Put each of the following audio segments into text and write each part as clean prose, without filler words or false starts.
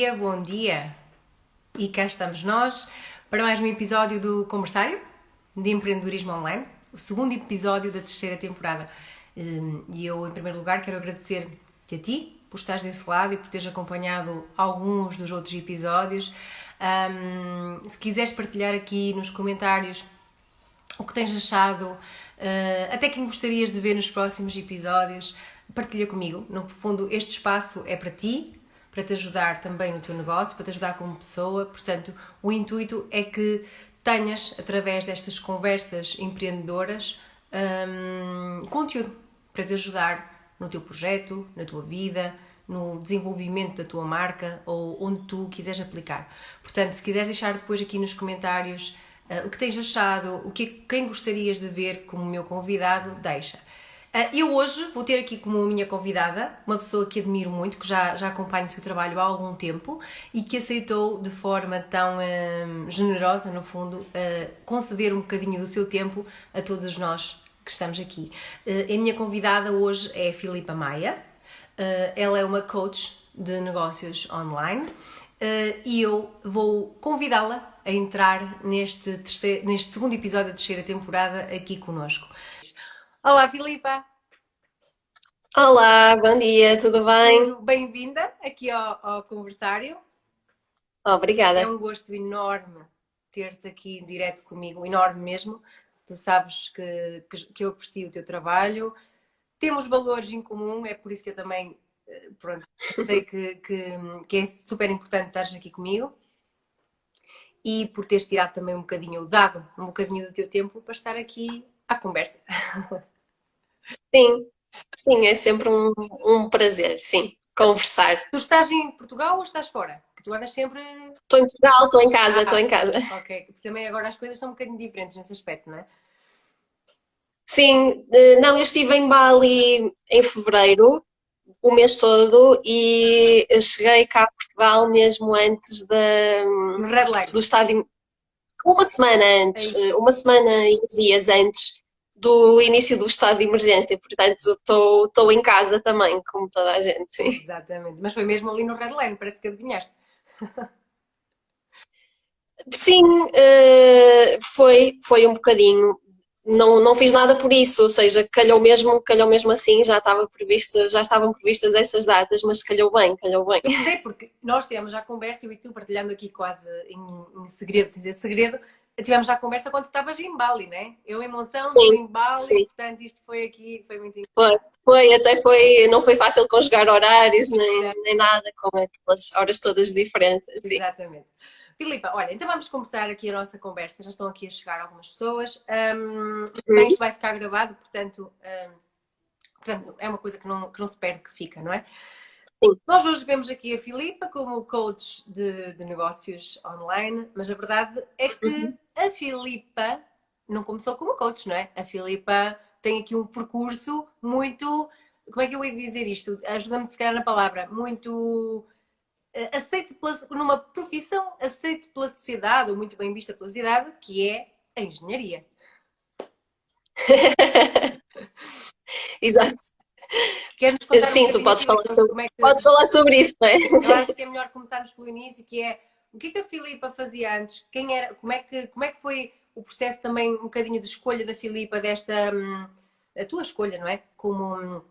bom dia! E cá estamos nós para mais um episódio do Conversário de Empreendedorismo Online, o segundo episódio da terceira temporada. E eu, em primeiro lugar, quero agradecer-te a ti por estares desse lado e por teres acompanhado alguns dos outros episódios. Se quiseres partilhar aqui nos comentários o que tens achado, até quem gostarias de ver nos próximos episódios, partilha comigo. No fundo, este espaço é para ti, para te ajudar também no teu negócio, para te ajudar como pessoa. Portanto, o intuito é que tenhas, através destas conversas empreendedoras, conteúdo para te ajudar no teu projeto, na tua vida, no desenvolvimento da tua marca ou onde tu quiseres aplicar. Portanto, se quiseres deixar depois aqui nos comentários o que tens achado, quem gostarias de ver como meu convidado, deixa. Eu hoje vou ter aqui como minha convidada uma pessoa que admiro muito, que já acompanho o seu trabalho há algum tempo e que aceitou de forma tão generosa, no fundo, conceder um bocadinho do seu tempo a todos nós que estamos aqui. A minha convidada hoje é a Filipa Maia. Ela é uma coach de negócios online e eu vou convidá-la a entrar neste segundo episódio da terceira temporada aqui connosco. Olá, Filipa! Olá, bom dia, tudo bem? Tudo bem-vinda aqui ao Conversário. É Obrigada. um gosto enorme ter-te aqui em direto comigo, enorme mesmo. Tu sabes que eu aprecio o teu trabalho. Temos valores em comum, é por isso que eu também, pronto, sei que é super importante estares aqui comigo. E por teres tirado também dado um bocadinho do teu tempo para estar aqui à conversa. Sim, sim, é sempre um prazer, sim, conversar. Tu estás em Portugal ou estás fora? Que tu andas sempre... Estou em Portugal, estou em casa, estou em casa. Ok. Também agora as coisas são um bocadinho diferentes nesse aspecto, não é? Sim, não, eu estive em Bali em fevereiro, o mês todo, e eu cheguei cá a Portugal mesmo antes No Red Line. do estádio, uma semana antes, uma semana e uns dias antes do início do estado de emergência, portanto estou em casa também, como toda a gente, sim. Exatamente. Mas foi mesmo ali no Red Line, parece que adivinhaste. Sim, foi um bocadinho. Não fiz nada por isso, ou seja, calhou mesmo assim, já estavam previstas essas datas, mas calhou bem, calhou bem. Eu gostei porque nós tivemos já a conversa, eu e tu partilhando aqui quase em segredo, sem dizer segredo, tivemos já a conversa quando tu estavas em Bali, né? Eu em Monção, tu Sim, em Bali, sim. portanto isto foi aqui, foi muito Não foi fácil conjugar horários, nem nada, com aquelas horas todas de diferença, sim. exatamente. Filipa, olha, então vamos começar aqui a nossa conversa. Já estão aqui a chegar algumas pessoas. Também Uhum, isto vai ficar gravado, portanto é uma coisa que não se perde, que fica, não é? sim. Nós hoje vemos aqui a Filipa como coach de negócios online, mas a verdade é que Uhum. a Filipa não começou como coach, não é? A Filipa tem aqui um percurso muito. Como é que eu ia dizer isto? Ajuda-me, se calhar, na palavra. Muito aceito numa profissão aceito pela sociedade, ou muito bem vista pela sociedade, que é a engenharia. Exato. Queres-nos contar um Sim, tu bocadinho, Filipa, como é que... podes falar sobre isso, não é? Eu acho que é melhor começarmos pelo início, que é o que a Filipa fazia antes, quem era, como é que foi o processo também, um bocadinho de escolha da Filipa, a tua escolha, não é? Como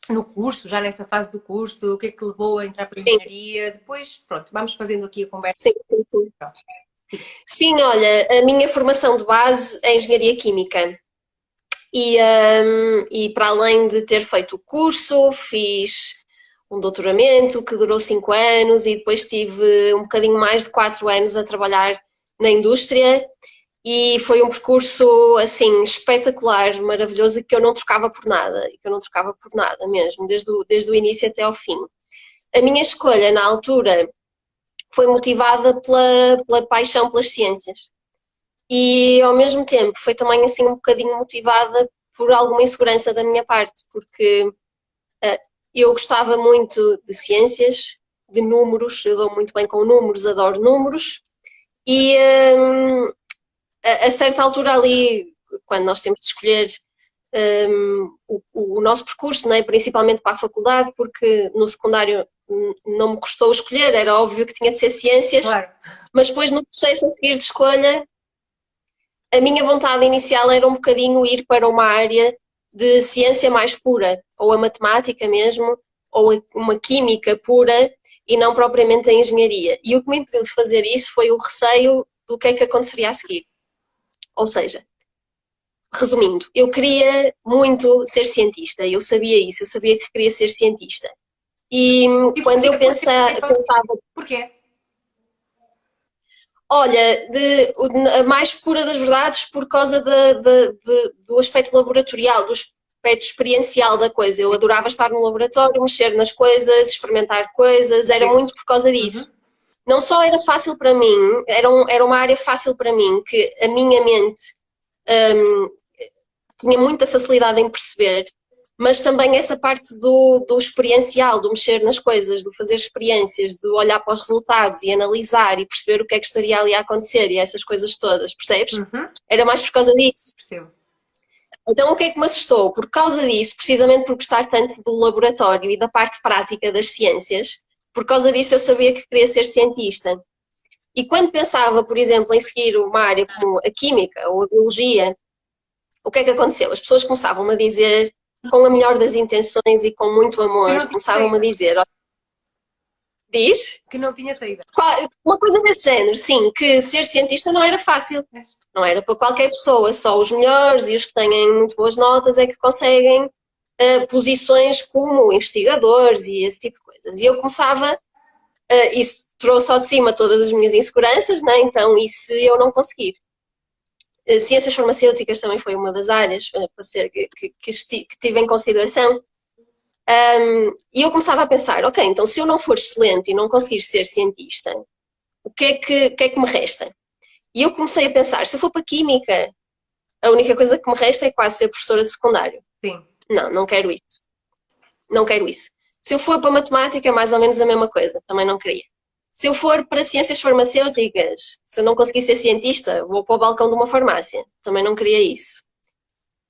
no curso, já nessa fase do curso, o que é que te levou a entrar para a Sim, engenharia, depois, pronto, vamos fazendo aqui a conversa. sim, sim, sim. Sim, olha, a minha formação de base é engenharia química. E para além de ter feito o curso, fiz um doutoramento que durou 5 anos e depois tive um bocadinho mais de 4 anos a trabalhar na indústria e foi um percurso assim espetacular, maravilhoso e que eu não trocava por nada, e que eu não trocava por nada mesmo, desde o início até ao fim. A minha escolha na altura foi motivada pela paixão pelas ciências e ao mesmo tempo foi também assim um bocadinho motivada por alguma insegurança da minha parte, porque eu gostava muito de ciências, de números, eu dou muito bem com números, adoro números, e a certa altura ali, quando nós temos de escolher o nosso percurso, né, principalmente para a faculdade, porque no secundário não me custou escolher, era óbvio que tinha de ser ciências, Claro. mas depois no processo a seguir de escolha, a minha vontade inicial era um bocadinho ir para uma área de ciência mais pura, ou a matemática mesmo, ou uma química pura, e não propriamente a engenharia. E o que me impediu de fazer isso foi o receio do que é que aconteceria a seguir. Ou seja, resumindo, eu queria muito ser cientista, eu sabia isso, eu sabia que queria ser cientista. E E quando eu porquê? pensava, Porquê? olha, a mais pura das verdades por causa do aspecto laboratorial, do aspecto experiencial da coisa. Eu adorava estar no laboratório, mexer nas coisas, experimentar coisas, era muito por causa disso. Não só era fácil para mim, era uma área fácil para mim, que a minha mente tinha muita facilidade em perceber, mas também essa parte do experiencial, do mexer nas coisas, do fazer experiências, de olhar para os resultados e analisar e perceber o que é que estaria ali a acontecer e essas coisas todas, percebes? Era mais por causa disso. Percebo. Então o que é que me assustou? Por causa disso, precisamente por gostar tanto do laboratório e da parte prática das ciências, por causa disso eu sabia que queria ser cientista. E quando pensava, por exemplo, em seguir uma área como a química ou a biologia, o que é que aconteceu? As pessoas começavam-me a dizer, com a melhor das intenções e com muito amor, começavam-me a dizer, diz? Que não tinha saída. Uma coisa desse género, sim, que ser cientista não era fácil. Não era para qualquer pessoa, só os melhores e os que têm muito boas notas é que conseguem posições como investigadores e esse tipo de coisas. E eu começava, isso trouxe ao de cima todas as minhas inseguranças, né? Então e se eu não conseguir? Ciências farmacêuticas também foi uma das áreas que tive em consideração. E eu começava a pensar, ok, então se eu não for excelente e não conseguir ser cientista, o que é que me resta? E eu comecei a pensar, se eu for para Química, a única coisa que me resta é quase ser professora de secundário. Sim. Não, não quero isso. Não quero isso. Se eu for para Matemática, mais ou menos a mesma coisa, também não queria. Se eu for para ciências farmacêuticas, se eu não conseguir ser cientista, vou para o balcão de uma farmácia. Também não queria isso.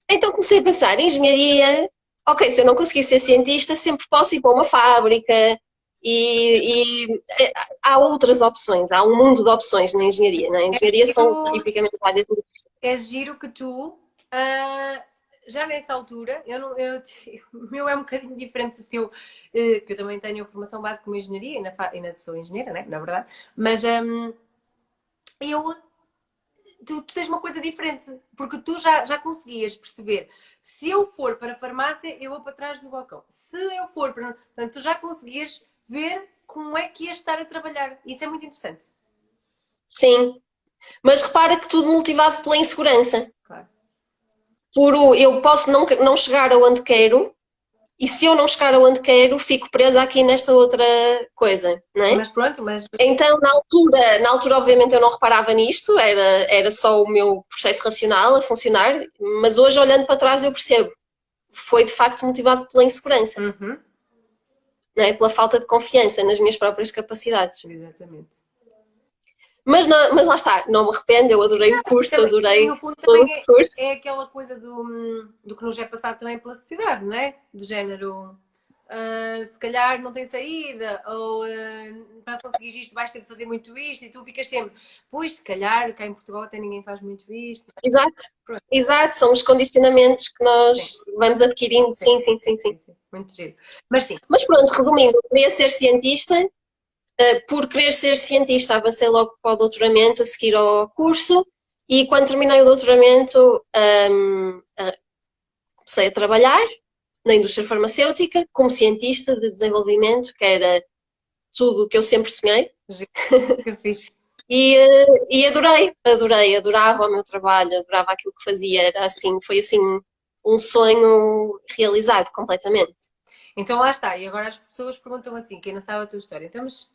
Então comecei a pensar, engenharia, ok, se eu não conseguir ser cientista, sempre posso ir para uma fábrica e há outras opções, há um mundo de opções na engenharia. Na engenharia são tipicamente áreas de... É giro que tu, já nessa altura, o meu é um bocadinho diferente do teu, que eu também tenho formação básica como engenharia, ainda sou engenheira, né, na verdade, mas tu tens uma coisa diferente, porque tu já conseguias perceber, se eu for para a farmácia, eu vou para trás do balcão. Se eu for para... Portanto, tu já conseguias ver como é que ias estar a trabalhar. Isso é muito interessante. Sim, mas repara que tudo motivado pela insegurança. Claro. Eu posso não chegar aonde quero, e se eu não chegar aonde quero, fico presa aqui nesta outra coisa, não é? Mas pronto, mas... Então, na altura, obviamente, eu não reparava nisto, era só o meu processo racional a funcionar, mas hoje, olhando para trás, eu percebo. Foi, de facto, motivado pela insegurança, não é? Pela falta de confiança nas minhas próprias capacidades. Exatamente. Mas lá está, não me arrependo, eu adorei o curso, também, adorei no fundo, todo também o curso. é aquela coisa do que nos é passado também pela sociedade, não é? Do género, se calhar não tem saída, ou para conseguir isto vais ter de fazer muito isto, e tu ficas sempre, pois se calhar cá em Portugal até ninguém faz muito isto. Exato, exato, são os condicionamentos que nós vamos adquirindo, sim. Muito giro. Mas sim. Mas pronto, resumindo, eu queria ser cientista. Por querer ser cientista, avancei logo para o doutoramento, a seguir ao curso, e quando terminei o doutoramento, comecei a trabalhar na indústria farmacêutica como cientista de desenvolvimento, que era tudo o que eu sempre sonhei. Que fixe. E adorava o meu trabalho, adorava aquilo que fazia, era assim, foi assim um sonho realizado completamente. Então lá está, e agora as pessoas perguntam assim, quem não sabe a tua história, então, mas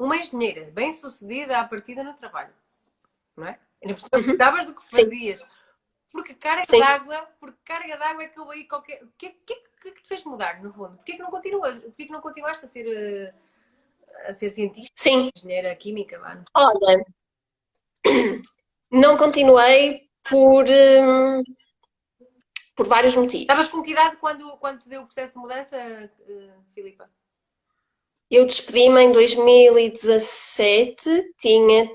uma engenheira bem sucedida à partida no trabalho, não é? Gostavas do que fazias. Porque carga d'água é que eu aí qualquer. O que é que te fez mudar, no fundo? Porquê que não continuas? Porquê que não continuaste a ser cientista? Sim. Engenheira química, mano? Olha, não continuei por vários motivos. Estavas com que idade quando te deu o processo de mudança, Filipa? Eu despedi-me em 2017, tinha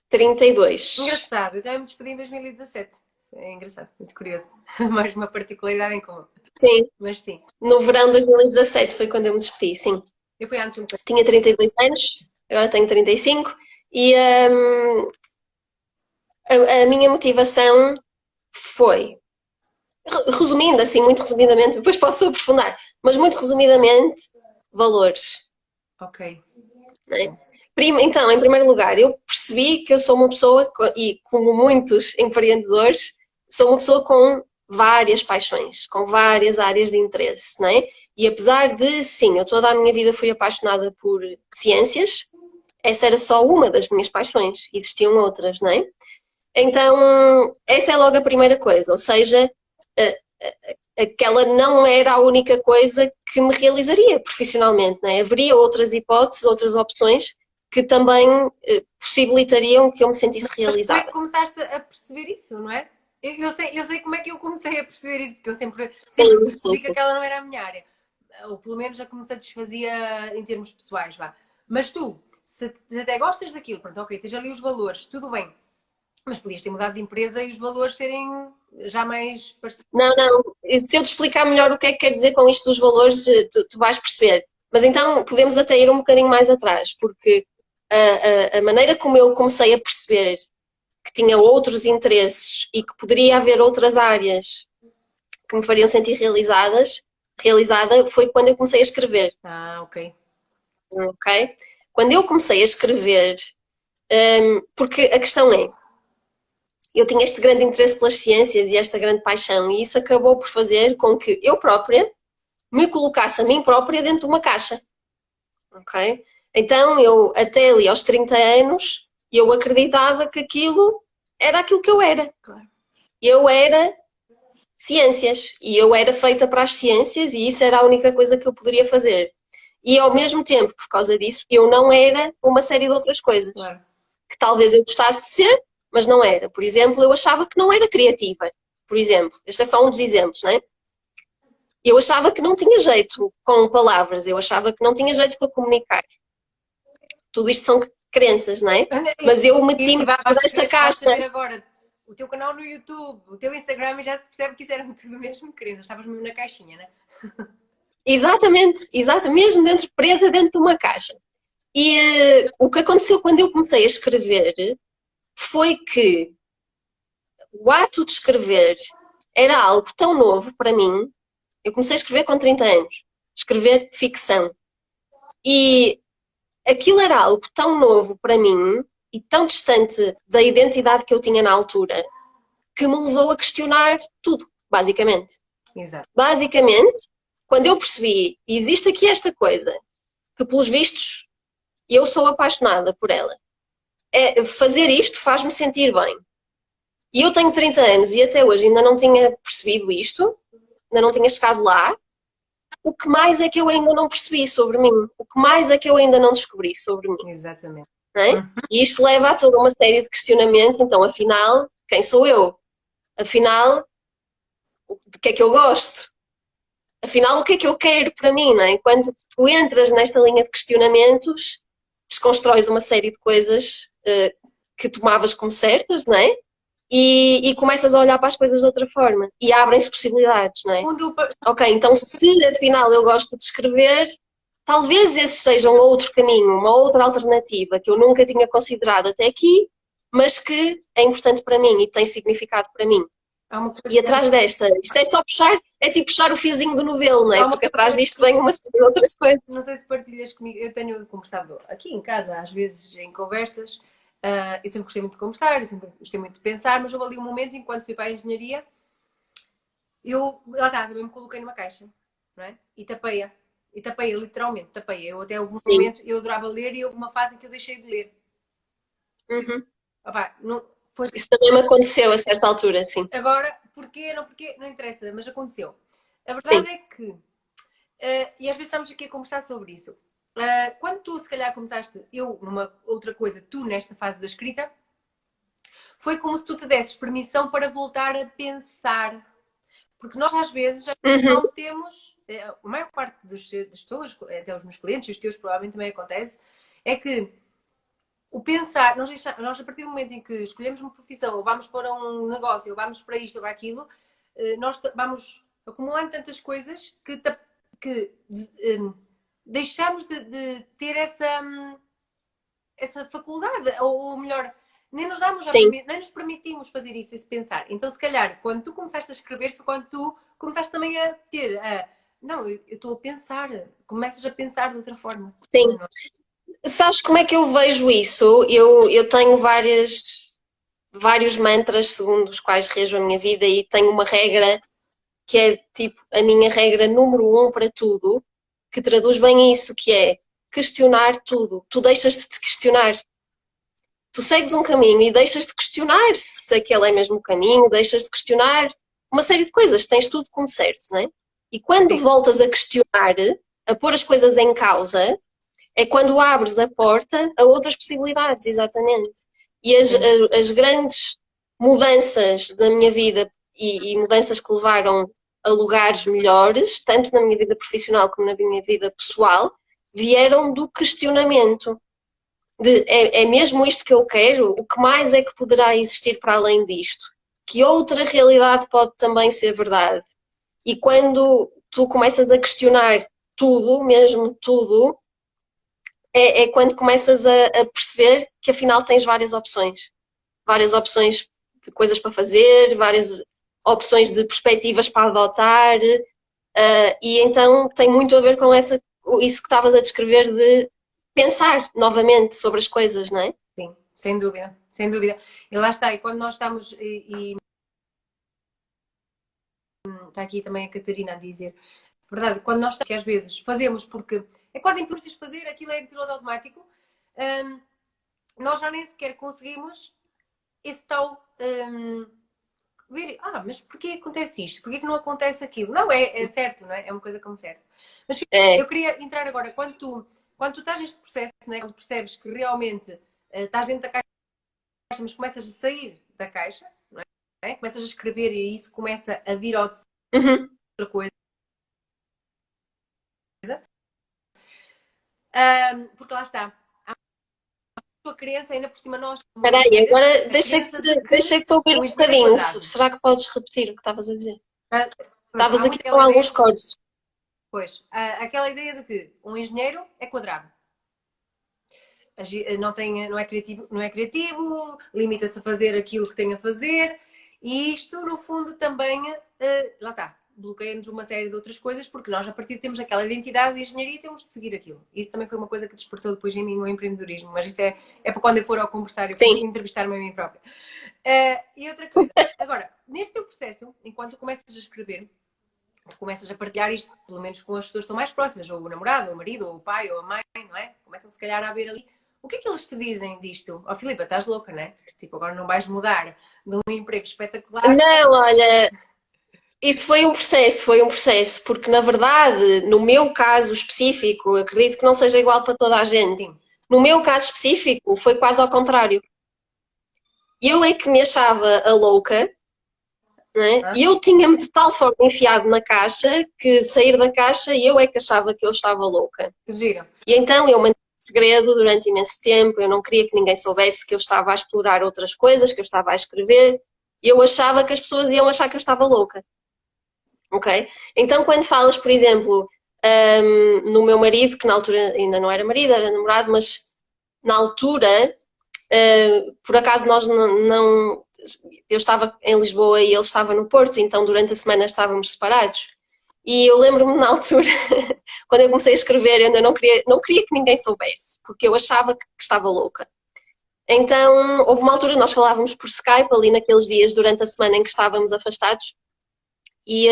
32. Engraçado, eu também me despedi em 2017. É engraçado, muito curioso. Mais uma particularidade em comum. Sim, Mas sim, no verão de 2017 foi quando eu me despedi, sim. eu fui antes um bocadinho. Tinha 32 anos, agora tenho 35, e a minha motivação foi, resumindo assim, muito resumidamente, depois posso aprofundar, mas muito resumidamente, valores. Ok. Né? Então, em primeiro lugar, eu percebi que eu sou uma pessoa, e como muitos empreendedores, sou uma pessoa com várias paixões, com várias áreas de interesse, né? E apesar de, sim, eu toda a minha vida fui apaixonada por ciências, essa era só uma das minhas paixões, existiam outras, né? Então, essa é logo a primeira coisa, ou seja, aquela não era a única coisa que me realizaria profissionalmente, né? Haveria outras hipóteses, outras opções que também possibilitariam que eu me sentisse Mas como é que realizada. começaste a perceber isso, não é? Eu sei como é que eu comecei a perceber isso, porque eu sempre Sim, sim, percebi que sim. aquela não era a minha área. Ou pelo menos já que me satisfazia em termos pessoais, vá. Mas tu, se até gostas daquilo, pronto, ok, tens ali os valores, tudo bem. Mas podias ter mudado de empresa e os valores serem já mais parecidos. Não, não, se eu te explicar melhor o que é que quer dizer com isto dos valores, tu vais perceber. Mas então podemos até ir um bocadinho mais atrás, porque a maneira como eu comecei a perceber que tinha outros interesses e que poderia haver outras áreas que me fariam sentir realizada foi quando eu comecei a escrever, Ah, ok. ok? Quando eu comecei a escrever, porque a questão é, eu tinha este grande interesse pelas ciências e esta grande paixão, e isso acabou por fazer com que eu própria me colocasse a mim própria dentro de uma caixa, ok? Então eu, até ali aos 30 anos, eu acreditava que aquilo era aquilo que eu era. Claro. Eu era ciências e eu era feita para as ciências e isso era a única coisa que eu poderia fazer. E ao mesmo tempo, por causa disso, eu não era uma série de outras coisas Claro. que talvez eu gostasse de ser, mas não era. Por exemplo, eu achava que não era criativa. Por exemplo, este é só um dos exemplos, né? Eu achava que não tinha jeito com palavras, eu achava que não tinha jeito para comunicar. Tudo isto são crenças, não é? Mas eu E meti-me por basta esta ver, basta caixa. ver agora o teu canal no YouTube, o teu Instagram e já se percebe que isso era tudo mesmo crença. Estavas mesmo na caixinha, né? Exatamente, exato, mesmo dentro, presa dentro de uma caixa. E o que aconteceu quando eu comecei a escrever foi que o ato de escrever era algo tão novo para mim. Eu comecei a escrever com 30 anos, escrever ficção. E aquilo era algo tão novo para mim e tão distante da identidade que eu tinha na altura que me levou a questionar tudo, basicamente. Exato. Basicamente, quando eu percebi, existe aqui esta coisa, que pelos vistos eu sou apaixonada por ela. Fazer isto faz-me sentir bem. E eu tenho 30 anos e até hoje ainda não tinha percebido isto, ainda não tinha chegado lá. O que mais é que eu ainda não percebi sobre mim? O que mais é que eu ainda não descobri sobre mim? Exatamente. Não é? E isto leva a toda uma série de questionamentos. Então, afinal, quem sou eu? Afinal, de que é que eu gosto? Afinal, o que é que eu quero para mim? Não é? Quando tu entras nesta linha de questionamentos, desconstróis uma série de coisas que tomavas como certas, não é? E começas a olhar para as coisas de outra forma e abrem-se possibilidades, não é? Quando Ok, então se afinal eu gosto de escrever, talvez esse seja um outro caminho, uma outra alternativa que eu nunca tinha considerado até aqui, mas que é importante para mim e tem significado para mim. há uma coisa E atrás desta, isto é só puxar, é tipo puxar o fiozinho do novelo, não é? há uma Porque coisa atrás disto vem uma série de outras coisas. não sei se partilhas comigo, eu tenho conversado aqui em casa, às vezes em conversas, eu sempre gostei muito de conversar, eu sempre gostei muito de pensar, mas houve ali um momento, enquanto fui para a engenharia, lá está, também me coloquei numa caixa, não é? E tapei-a, literalmente, tapei-a. Eu até houve um Sim. momento, eu adorava ler e houve uma fase em que eu deixei de ler. Uhum. Opá, não, foi Isso também me aconteceu a certa altura, sim. agora, porquê, não interessa, mas aconteceu. A verdade Sim. é que, e às vezes estamos aqui a conversar sobre isso, quando tu se calhar começaste, eu numa outra coisa, tu nesta fase da escrita, foi como se tu te desses permissão para voltar a pensar. Porque nós às vezes já Uhum. não temos a maior parte das pessoas, até os meus clientes, e os teus provavelmente também acontece, é que o pensar, nós a partir do momento em que escolhemos uma profissão, ou vamos para um negócio, ou vamos para isto ou para aquilo, nós vamos acumulando tantas coisas que deixamos de ter essa faculdade, ou melhor, nem nos damos nem nos permitimos fazer isso, esse pensar. Então, se calhar, quando tu começaste a escrever, foi quando tu começaste também a ter não, eu estou a pensar, começas a pensar de outra forma. Sim. Sabes como é que eu vejo isso? Eu tenho vários mantras segundo os quais rejo a minha vida e tenho uma regra que é tipo a minha regra número 1 para tudo, que traduz bem isso, que é questionar tudo. Tu deixas de te questionar. Tu segues um caminho e deixas de questionar se aquele é mesmo o caminho, deixas de questionar uma série de coisas. Tens tudo como certo, não é? E quando voltas a questionar, a pôr as coisas em causa, é quando abres a porta a outras possibilidades, exatamente. E as grandes mudanças da minha vida e mudanças que levaram a lugares melhores, tanto na minha vida profissional como na minha vida pessoal, vieram do questionamento. É mesmo isto que eu quero? O que mais é que poderá existir para além disto? Que outra realidade pode também ser verdade? E quando tu começas a questionar tudo, mesmo tudo, é quando começas a perceber que afinal tens várias opções de coisas para fazer, várias opções de perspectivas para adotar, e então tem muito a ver com isso que estavas a descrever de pensar novamente sobre as coisas, não é? Sim, sem dúvida, sem dúvida. E lá está, e quando nós estamos, está aqui também a Catarina a dizer, verdade, quando nós que às vezes fazemos porque é quase impossível fazer, aquilo é em piloto automático, nós já nem sequer conseguimos esse tal ver, mas porquê acontece isto? Porquê que não acontece aquilo? Não, é certo, não é? É uma coisa como certo. Mas eu queria entrar agora, quando tu estás neste processo, né, quando percebes que realmente estás dentro da caixa, mas começas a sair da caixa, não é? Começas a escrever e isso começa a vir ao de outra coisa. Porque lá está. A tua crença, ainda por cima nós... Espera aí, agora deixei-te ouvir um bocadinho. Será que podes repetir o que estavas a dizer? Estavas aqui com alguns códigos. Pois, aquela ideia de que um engenheiro é quadrado. Não é criativo, limita-se a fazer aquilo que tem a fazer, e isto, no fundo, também, lá está, bloqueia-nos uma série de outras coisas, porque nós, a partir de termos aquela identidade de engenharia, temos de seguir aquilo. Isso também foi uma coisa que despertou depois em mim o empreendedorismo, mas isso é para quando eu for ao conversar, eu entrevistar-me a mim própria. E outra coisa, agora, neste teu processo, enquanto tu começas a escrever, tu começas a partilhar isto, pelo menos com as pessoas que estão mais próximas, ou o namorado, ou o marido, ou o pai, ou a mãe, não é? Começam se calhar a ver ali. O que é que eles te dizem disto? Filipa, estás louca, não é? Tipo, agora não vais mudar de um emprego espetacular. Não, olha, isso foi um processo, porque na verdade, no meu caso específico, acredito que não seja igual para toda a gente. Sim. No meu caso específico, foi quase ao contrário. Eu é que me achava a louca, e eu tinha-me de tal forma enfiado na caixa que sair da caixa eu é que achava que eu estava louca. Gira. E então eu mantive segredo durante imenso tempo, eu não queria que ninguém soubesse que eu estava a explorar outras coisas, que eu estava a escrever. Eu achava que as pessoas iam achar que eu estava louca. Ok? Então quando falas, por exemplo, no meu marido, que na altura ainda não era marido, era namorado, mas na altura, por acaso nós não eu estava em Lisboa e ele estava no Porto, então durante a semana estávamos separados. E eu lembro-me na altura, quando eu comecei a escrever, eu ainda não queria que ninguém soubesse, porque eu achava que estava louca. Então, houve uma altura, nós falávamos por Skype, ali naqueles dias durante a semana em que estávamos afastados, e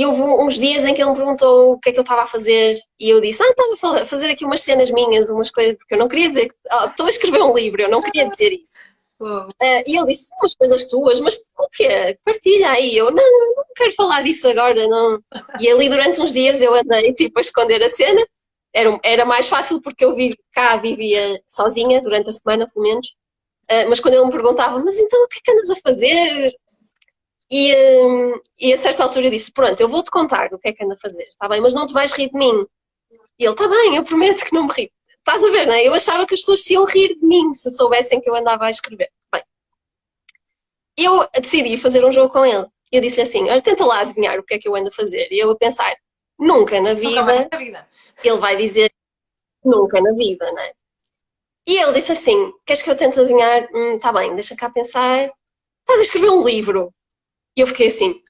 houve uns dias em que ele me perguntou o que é que eu estava a fazer, e eu disse, estava a fazer aqui umas cenas minhas, umas coisas, porque eu não queria dizer, estou a escrever um livro, eu não queria dizer isso. E ele disse, umas coisas tuas, mas o quê? Partilha aí. Eu, não quero falar disso agora, não. E ali durante uns dias eu andei tipo a esconder a cena. Era mais fácil porque eu vivia sozinha durante a semana, pelo menos. Mas quando ele me perguntava, mas então o que é que andas a fazer? E a certa altura eu disse, pronto, eu vou-te contar o que é que ando a fazer, está bem, mas não te vais rir de mim. E ele, está bem, eu prometo que não me rio. Estás a ver, não é? Eu achava que as pessoas se iam rir de mim se soubessem que eu andava a escrever. Bem, eu decidi fazer um jogo com ele. Eu disse assim, olha, tenta lá adivinhar o que é que eu ando a fazer. E eu a pensar, nunca na Nunca mais vida, na vida. ele vai dizer nunca na vida, não é? E ele disse assim, queres que eu tente adivinhar? Tá bem, deixa cá pensar. Estás a escrever um livro. E eu fiquei assim,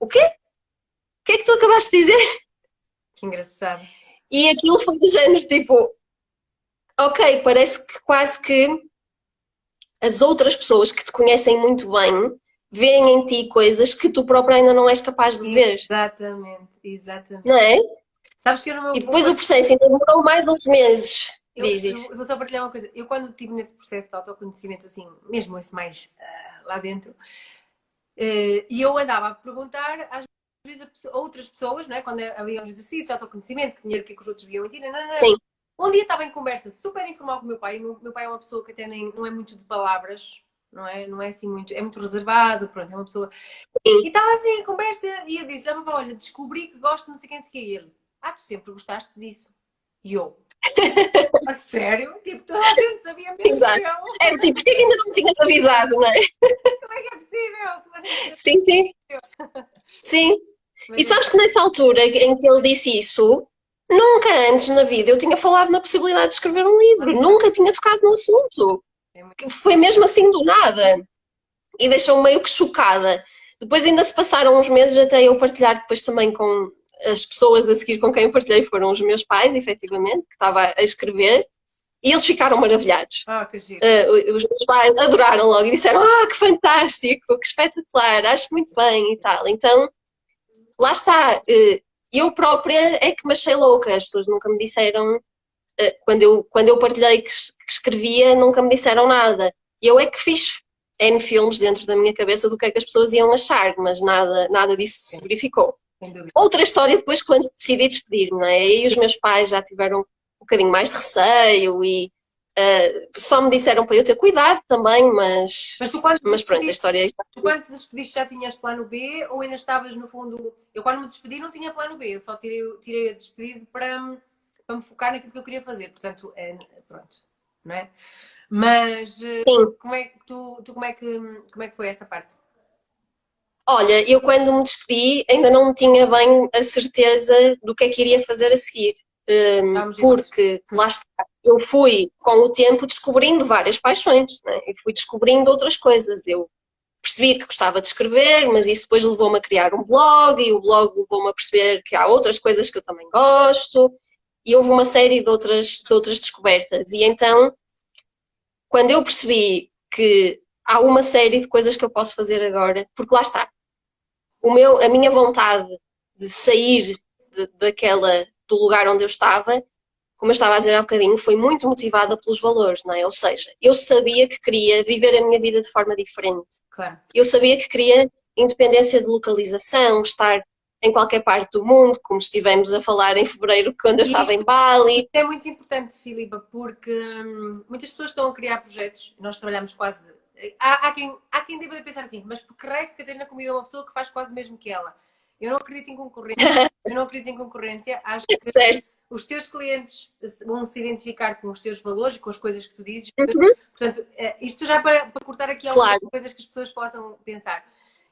o quê? O que é que tu acabaste de dizer? Que engraçado. E aquilo foi do género, tipo, ok, parece que quase que as outras pessoas que te conhecem muito bem veem em ti coisas que tu próprio ainda não és capaz de ver, Exatamente, exatamente. não é? Sabes que eu no meu. E depois o processo ainda demorou mais uns meses. Diz Eu isso. vou só partilhar uma coisa. Eu, quando estive nesse processo de autoconhecimento, assim, mesmo esse mais lá dentro, e eu andava a perguntar às vezes a outras pessoas, não é? Quando havia uns exercícios de autoconhecimento, que dinheiro que os outros viam em ti, não, não, não. Sim. Um dia estava em conversa super informal com o meu pai, e o meu pai é uma pessoa que até nem, não é muito de palavras, não é? Não é assim muito, é muito reservado, pronto, é uma pessoa. E estava assim em conversa e eu disse: ah, olha, descobri que gosto de não sei quem, não sei o que. E ele: ah, tu sempre gostaste disso. E eu: a sério? Tipo, toda a gente sabia menos Exato. eu. É tipo, porquê que ainda não me tinhas avisado, não é? Como é que é possível? Toda a gente Sim, sim. Sim. E mas é, sabes que nessa altura em que ele disse isso, nunca antes na vida eu tinha falado na possibilidade de escrever um livro. Nunca tinha tocado no assunto. é muito... Que foi mesmo assim do nada. E deixou-me meio que chocada. Depois ainda se passaram uns meses até eu partilhar depois também com as pessoas a seguir com quem eu partilhei foram os meus pais, efetivamente, que estava a escrever, e eles ficaram maravilhados. Ah, que giro. Os meus pais adoraram logo e disseram: ah, que fantástico, que espetacular, acho muito bem e tal. Então, lá está. Eu própria é que me achei louca. As pessoas nunca me disseram, quando eu partilhei que escrevia, nunca me disseram nada. Eu é que fiz N filmes dentro da minha cabeça do que é que as pessoas iam achar, mas nada disso se verificou. Sem dúvida. Outra história depois quando decidi despedir-me, não é? E os meus pais já tiveram um bocadinho mais de receio e só me disseram para eu ter cuidado também, Mas tu quando te mas pronto, a despediste, história está. tu quando te despediste já tinhas plano B ou ainda estavas no fundo... Eu quando me despedi não tinha plano B, eu só tirei a despedido para me focar naquilo que eu queria fazer. Portanto, pronto, não é? Mas Sim, como é que como é que foi essa parte? olha, eu quando me despedi ainda não tinha bem a certeza do que é que iria fazer a seguir. Estávamos iguais. Porque lá está, eu fui com o tempo descobrindo várias paixões, né? E fui descobrindo outras coisas. Eu percebi que gostava de escrever, mas isso depois levou-me a criar um blog e o blog levou-me a perceber que há outras coisas que eu também gosto e houve uma série de outras descobertas. E então, quando eu percebi que há uma série de coisas que eu posso fazer agora, porque lá está, a minha vontade de sair do lugar onde eu estava, como eu estava a dizer há bocadinho, foi muito motivada pelos valores, não é? Ou seja, eu sabia que queria viver a minha vida de forma diferente. Claro. Eu sabia que queria independência de localização, estar em qualquer parte do mundo, como estivemos a falar em fevereiro, quando eu estava em Bali. Isto é muito importante, Filipa, porque muitas pessoas estão a criar projetos, nós trabalhamos quase. Há quem deva pensar assim, mas por que raio que a Catarina convidou uma pessoa que faz quase o mesmo que ela? Eu não acredito em concorrência. Eu não acredito em concorrência. Acho que Certo. os teus clientes vão se identificar com os teus valores e com as coisas que tu dizes. Uhum. Portanto, isto já para cortar aqui algumas Claro. coisas que as pessoas possam pensar.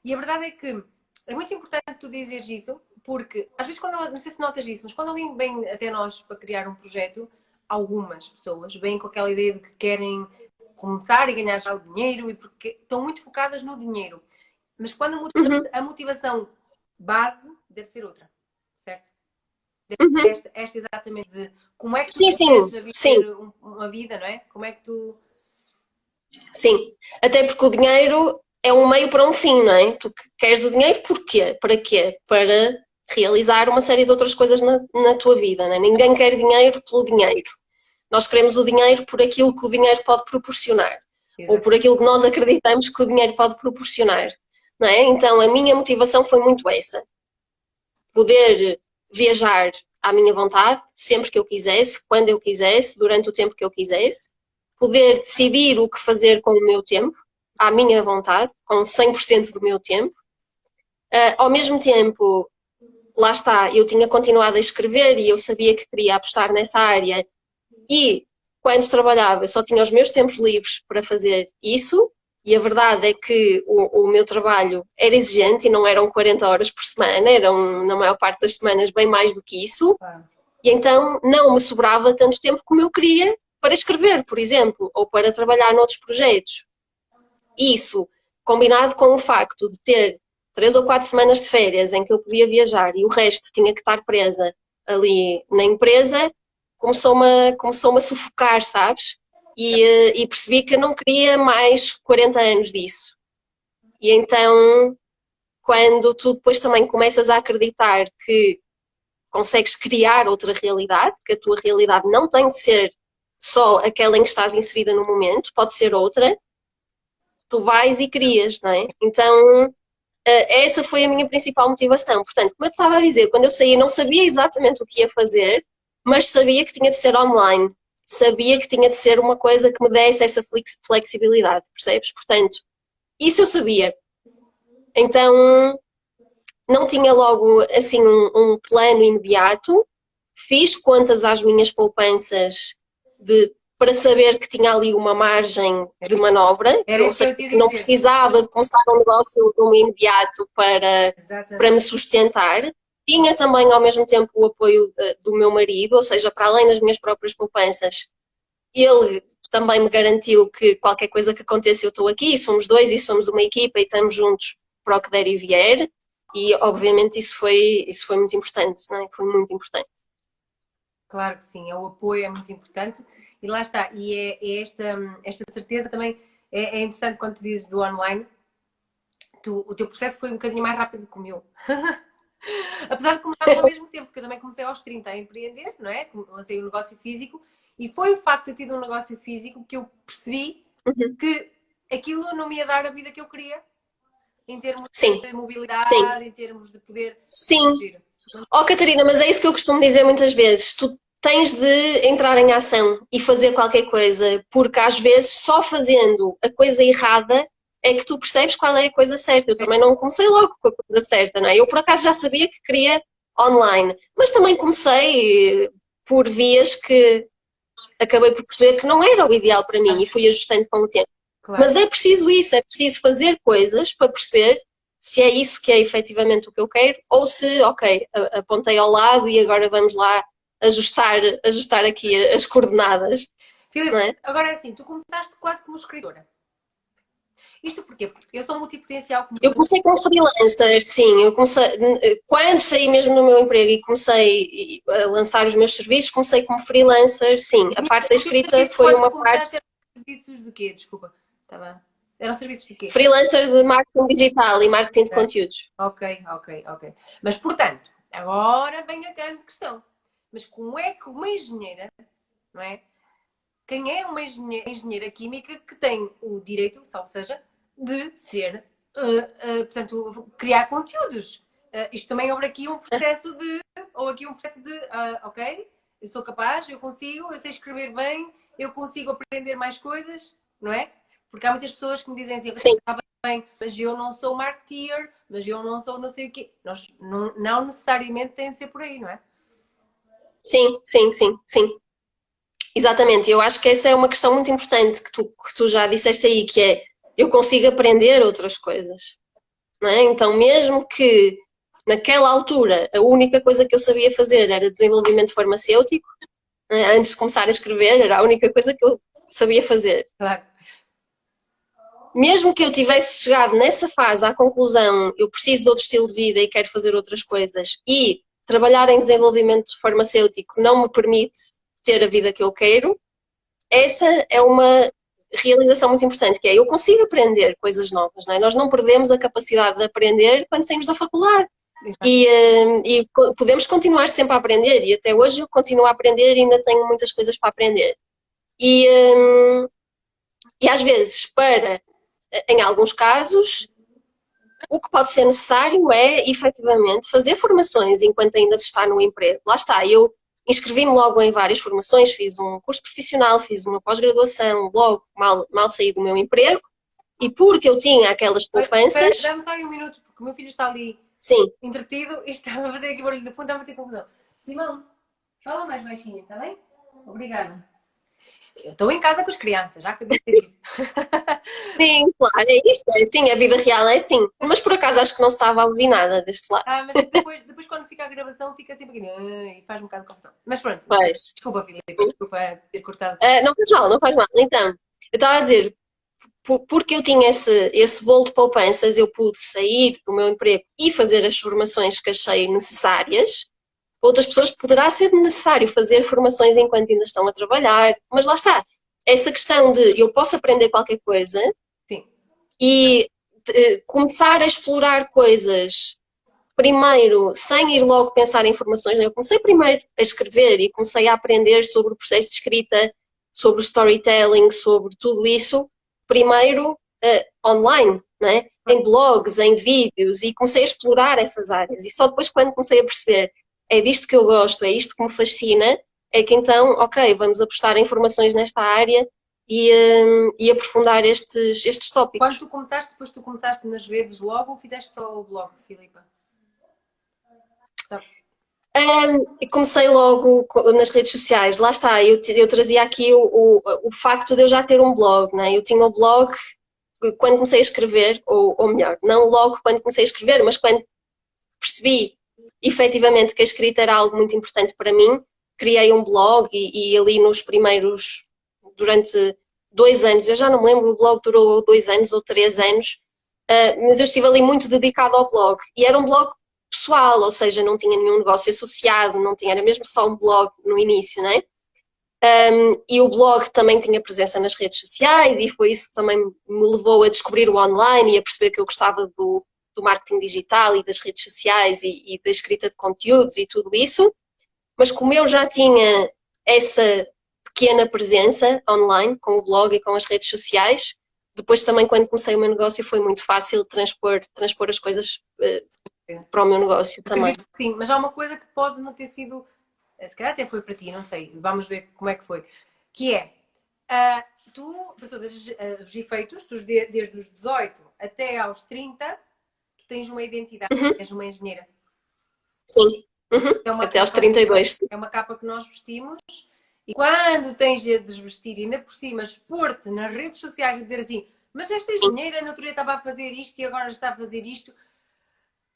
E a verdade é que é muito importante tu dizeres isso, porque às vezes, não sei se notas isso, mas quando alguém vem até nós para criar um projeto, algumas pessoas vêm com aquela ideia de que querem começar e ganhar já o dinheiro e porque estão muito focadas no dinheiro. Mas quando a motivação base deve ser outra, certo? Deve ser esta exatamente de como é que tu Sim, sim, queres sim, viver uma vida, não é? Como é que tu... sim. Até porque o dinheiro é um meio para um fim, não é? Tu queres o dinheiro porquê? Para quê? Para realizar uma série de outras coisas na tua vida, não é? Ninguém quer dinheiro pelo dinheiro. Nós queremos o dinheiro por aquilo que o dinheiro pode proporcionar. Ou por aquilo que nós acreditamos que o dinheiro pode proporcionar. Não é? Então, a minha motivação foi muito essa. Poder viajar à minha vontade, sempre que eu quisesse, quando eu quisesse, durante o tempo que eu quisesse. Poder decidir o que fazer com o meu tempo. à minha vontade, com 100% do meu tempo. Ao mesmo tempo, lá está, eu tinha continuado a escrever e eu sabia que queria apostar nessa área e quando trabalhava eu só tinha os meus tempos livres para fazer isso e a verdade é que o meu trabalho era exigente e não eram 40 horas por semana, eram na maior parte das semanas bem mais do que isso e então não me sobrava tanto tempo como eu queria para escrever, por exemplo, ou para trabalhar noutros projetos. Isso, combinado com o facto de ter 3 ou 4 semanas de férias em que eu podia viajar e o resto tinha que estar presa ali na empresa, começou-me a sufocar, sabes? E percebi que eu não queria mais 40 anos disso. E então, quando tu depois também começas a acreditar que consegues criar outra realidade, que a tua realidade não tem de ser só aquela em que estás inserida no momento, pode ser outra, tu vais e crias, não é? Então, essa foi a minha principal motivação. Portanto, como eu estava a dizer, quando eu saí não sabia exatamente o que ia fazer, mas sabia que tinha de ser online. Sabia que tinha de ser uma coisa que me desse essa flexibilidade, percebes? Portanto, isso eu sabia. Então, não tinha logo, assim, um plano imediato. Fiz contas às minhas poupanças para saber que tinha ali uma margem de manobra, ou seja, que não precisava de começar um negócio no imediato para me sustentar. Tinha também, ao mesmo tempo, o apoio do meu marido, ou seja, para além das minhas próprias poupanças, ele também me garantiu que qualquer coisa que aconteça eu estou aqui, somos dois e somos uma equipa e estamos juntos para o que der e vier. E, obviamente, isso foi muito importante, não é? Foi muito importante. Claro que sim, o apoio é muito importante e lá está, e é esta certeza também é interessante quando tu dizes do online, o teu processo foi um bocadinho mais rápido que o meu. Apesar de começarmos ao mesmo tempo, porque eu também comecei aos 30 a empreender, não é? Lancei um negócio físico e foi o facto de eu ter tido um negócio físico que eu percebi que aquilo não me ia dar a vida que eu queria, em termos de mobilidade, em termos de poder agir. Oh, Catarina, mas é isso que eu costumo dizer muitas vezes. Tu tens de entrar em ação e fazer qualquer coisa, porque às vezes só fazendo a coisa errada é que tu percebes qual é a coisa certa. Eu também não comecei logo com a coisa certa, não é? Eu por acaso já sabia que queria online, mas também comecei por vias que acabei por perceber que não era o ideal para mim e fui ajustando com o tempo. Claro. Mas é preciso isso, é preciso fazer coisas para perceber se é isso que é efetivamente o que eu quero ou se, ok, apontei ao lado e agora vamos lá ajustar aqui as coordenadas. Filipe, é? Agora é assim, tu começaste quase como escritora. Isto porquê? Porque eu sou multipotencial. Eu comecei como freelancer, sim. Eu comecei, quando saí mesmo do meu emprego e comecei a lançar os meus serviços, comecei como freelancer, sim. A parte da escrita foi uma parte... Serviços de quê? Desculpa. Eram serviços de quê? Freelancer de marketing digital e marketing de conteúdos. Ok. Mas, portanto, agora vem a grande questão. Mas como é que uma engenheira, não é? Quem é uma engenheira química que tem o direito, salvo seja, de ser, portanto, criar conteúdos? Isto também houve aqui um processo de, ok, eu sou capaz, eu consigo, eu sei escrever bem, eu consigo aprender mais coisas, não é? Porque há muitas pessoas que me dizem assim, bem, mas eu não sou marketeer, mas eu não sou não sei o quê. Não necessariamente tem de ser por aí, não é? Sim. Exatamente, eu acho que essa é uma questão muito importante que tu já disseste aí, que é, eu consigo aprender outras coisas, não é? Então, mesmo que naquela altura a única coisa que eu sabia fazer era desenvolvimento farmacêutico, antes de começar a escrever, era a única coisa que eu sabia fazer. Claro. Mesmo que eu tivesse chegado nessa fase à conclusão, eu preciso de outro estilo de vida e quero fazer outras coisas, e trabalhar em desenvolvimento farmacêutico não me permite ter a vida que eu quero, essa é uma realização muito importante, que é eu consigo aprender coisas novas, não é? Nós não perdemos a capacidade de aprender quando saímos da faculdade. E podemos continuar sempre a aprender, e até hoje eu continuo a aprender e ainda tenho muitas coisas para aprender. E às vezes, em alguns casos, o que pode ser necessário é, efetivamente, fazer formações enquanto ainda se está no emprego. Lá está, eu inscrevi-me logo em várias formações, fiz um curso profissional, fiz uma pós-graduação, logo mal saí do meu emprego, E porque eu tinha aquelas poupanças... Dá-me só aí um minuto, porque o meu filho está ali Sim, entretido e está a fazer aqui barulho de fundo, está a fazer confusão. Simão, fala mais baixinho, está bem? Obrigada. Eu estou em casa com as crianças, já que eu disse isso. sim, claro, é isto. É assim, a vida real é assim. Mas por acaso acho que não se estava a ouvir nada deste lado. Mas é que depois quando fica a gravação fica sempre aqui e faz um bocado de confusão. Mas pronto, Pois. desculpa, Filipe, desculpa ter cortado. Não faz mal, não faz mal. Então, eu estava a dizer, porque eu tinha esse bolo de poupanças, eu pude sair do meu emprego e fazer as formações que achei necessárias. Outras pessoas poderá ser necessário fazer formações enquanto ainda estão a trabalhar, mas lá está. Essa questão de eu posso aprender qualquer coisa Sim. e começar a explorar coisas primeiro, sem ir logo pensar em informações, eu comecei primeiro a escrever e comecei a aprender sobre o processo de escrita, sobre o storytelling, sobre tudo isso, primeiro online, né? Em blogs, em vídeos, e comecei a explorar essas áreas. E só depois, quando comecei a perceber é disto que eu gosto, é isto que me fascina, é que então, ok, vamos apostar em informações nesta área e aprofundar estes Quando tópicos. tu começaste, depois tu começaste nas redes logo ou fizeste só o blog, Filipa? Comecei logo nas redes sociais, lá está, eu trazia aqui o facto de eu já ter um blog, né? Eu tinha o blog quando comecei a escrever, ou melhor, não logo quando comecei a escrever, mas quando percebi efetivamente que a escrita era algo muito importante para mim, criei um blog e ali nos primeiros, durante 2 anos, eu já não me lembro, o blog durou 2 anos ou 3 anos, mas eu estive ali muito dedicado ao blog. E era um blog pessoal, ou seja, não tinha nenhum negócio associado, não tinha, era mesmo só um blog no início, né? E o blog também tinha presença nas redes sociais e foi isso que também me levou a descobrir o online e a perceber que eu gostava do marketing digital e das redes sociais e da escrita de conteúdos e tudo isso. Mas como eu já tinha essa pequena presença online com o blog e com as redes sociais, depois também quando comecei o meu negócio foi muito fácil transpor as coisas para o meu negócio também. Acredito que sim, mas há uma coisa que pode não ter sido, se calhar até foi para ti, não sei, vamos ver como é que foi, que é, tu, para todos os efeitos, desde os 18 até aos 30, tu tens uma identidade, és uma engenheira. Sim, até aos 32. É uma capa que nós vestimos e quando tens de desvestir e ainda por cima expor-te nas redes sociais e dizer assim, mas esta engenheira na outro dia estava a fazer isto e agora está a fazer isto,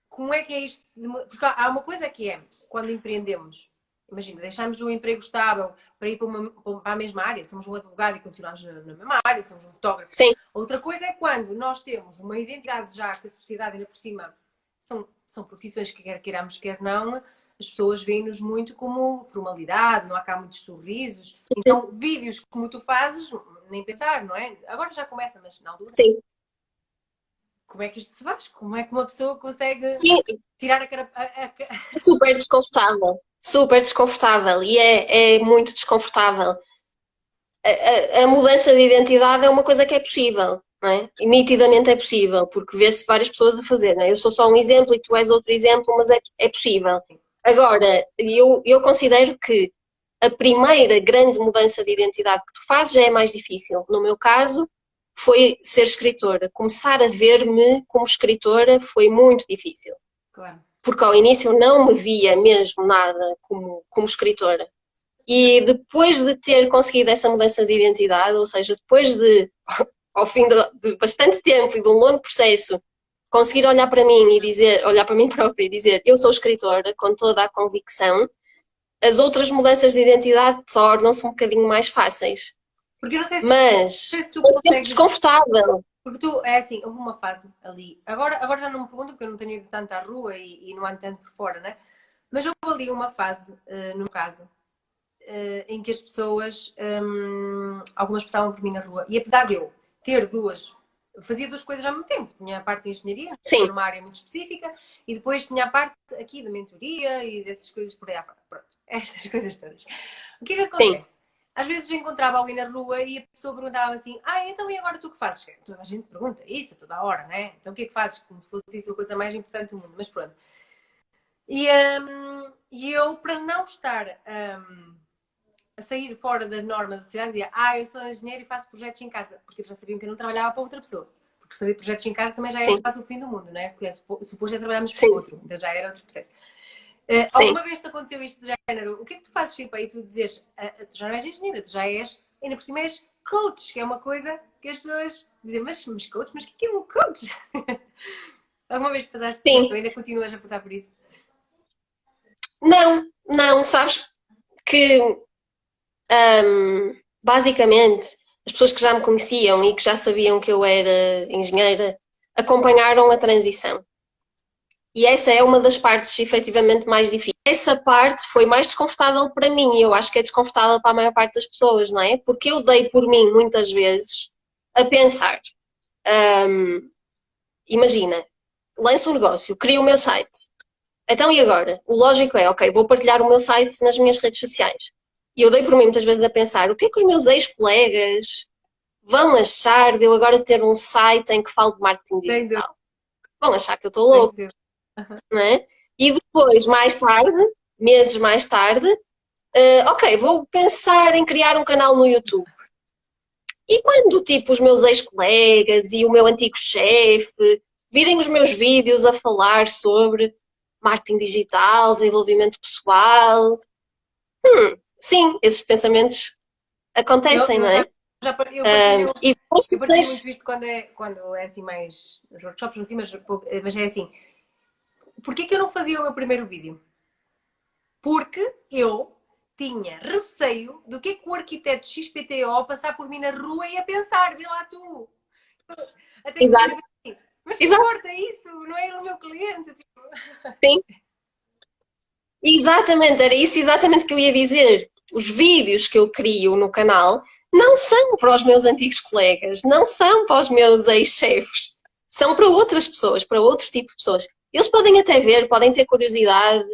como é que é isto? Porque há uma coisa que é, quando empreendemos, imagina, deixamos um emprego estável para ir para a mesma área, somos um advogado e continuamos na mesma área, somos um fotógrafo. Sim. Outra coisa é quando nós temos uma identidade já que a sociedade ainda por cima são profissões que quer queiramos, quer não, as pessoas veem-nos muito como formalidade, não há cá muitos sorrisos. Então, vídeos como tu fazes, nem pensar, não é? Agora já começa, mas na altura. Sim. Como é que isto se faz? Como é que uma pessoa consegue Sim. tirar a cara. É super desconfortável. Super desconfortável. E é muito desconfortável. A mudança de identidade é uma coisa que é possível. Não é? E nitidamente é possível, porque vê-se várias pessoas a fazer. Não é? Eu sou só um exemplo e tu és outro exemplo, mas é possível. Agora, eu considero que a primeira grande mudança de identidade que tu fazes já é mais difícil. No meu caso, foi ser escritora. Começar a ver-me como escritora foi muito difícil. Claro. Porque ao início eu não me via mesmo nada como escritora. E depois de ter conseguido essa mudança de identidade, ou seja, depois de, ao fim de bastante tempo e de um longo processo, conseguir olhar para mim e dizer, olhar para mim própria e dizer eu sou escritora com toda a convicção, as outras mudanças de identidade tornam-se um bocadinho mais fáceis. Porque eu não sei se, Mas tu é sempre desconfortável. Porque tu, é assim, houve uma fase ali. Agora já não me pergunto porque eu não tenho ido tanto à rua e não ando tanto por fora, né? Mas houve ali uma fase, no caso, em que as pessoas, algumas passavam por mim na rua. E apesar de eu ter fazia duas coisas ao mesmo tempo. Tinha a parte de engenharia, Sim. numa área muito específica, e depois tinha a parte aqui da mentoria e dessas coisas por aí à frente. Pronto, estas coisas todas. O que é que acontece? Sim. Às vezes encontrava alguém na rua e a pessoa perguntava assim: então e agora tu que fazes? Toda a gente pergunta isso toda a hora, né? Então o que é que fazes? Como se fosse isso a coisa mais importante do mundo, mas pronto. E eu, para não estar a sair fora da norma da sociedade, dizia: eu sou engenheiro e faço projetos em casa, porque eles já sabiam que eu não trabalhava para outra pessoa. porque fazer projetos em casa também já é sim, quase o fim do mundo, não é? Porque suposto é trabalharmos para o sim, outro, então já era outro processo. sim. Alguma vez te aconteceu isto de género? O que é que tu fazes, Filipe, aí tu dizes, tu já não és engenheira, tu já és, ainda por cima és coach, que é uma coisa que as pessoas dizem, mas coach, mas o que é um coach? Alguma vez te passaste por isso? Sim. Ou ainda continuas a passar por isso? Não, não, sabes que basicamente as pessoas que já me conheciam e que já sabiam que eu era engenheira acompanharam a transição. E essa é uma das partes efetivamente mais difíceis. Essa parte foi mais desconfortável para mim e eu acho que é desconfortável para a maior parte das pessoas, não é? Porque eu dei por mim muitas vezes a pensar, imagina, lanço um negócio, crio o meu site. Então e agora? O lógico é, ok, vou partilhar o meu site nas minhas redes sociais. E eu dei por mim muitas vezes a pensar, o que é que os meus ex-colegas vão achar de eu agora ter um site em que falo de marketing Sem dúvida, digital? Vão achar que eu estou sem louco, dúvida. não é? E depois, mais tarde, meses mais tarde, ok, vou pensar em criar um canal no YouTube. E quando, tipo, os meus ex-colegas e o meu antigo chefe virem os meus vídeos a falar sobre marketing digital, desenvolvimento pessoal, sim, esses pensamentos acontecem, Eu não já, é? E depois eu tu partilho muito tens... isto quando é assim mais, nos workshops assim, mas é assim, porquê que eu não fazia o meu primeiro vídeo? Porque eu tinha receio do que é que o arquiteto XPTO passar por mim na rua e a pensar, vê lá tu. Até que Exato, assim, mas que exato, importa isso? Não é o meu cliente. Tipo... sim. Exatamente, era isso exatamente que eu ia dizer. Os vídeos que eu crio no canal não são para os meus antigos colegas, não são para os meus ex-chefes, são para outras pessoas, para outros tipos de pessoas. Eles podem até ver, podem ter curiosidade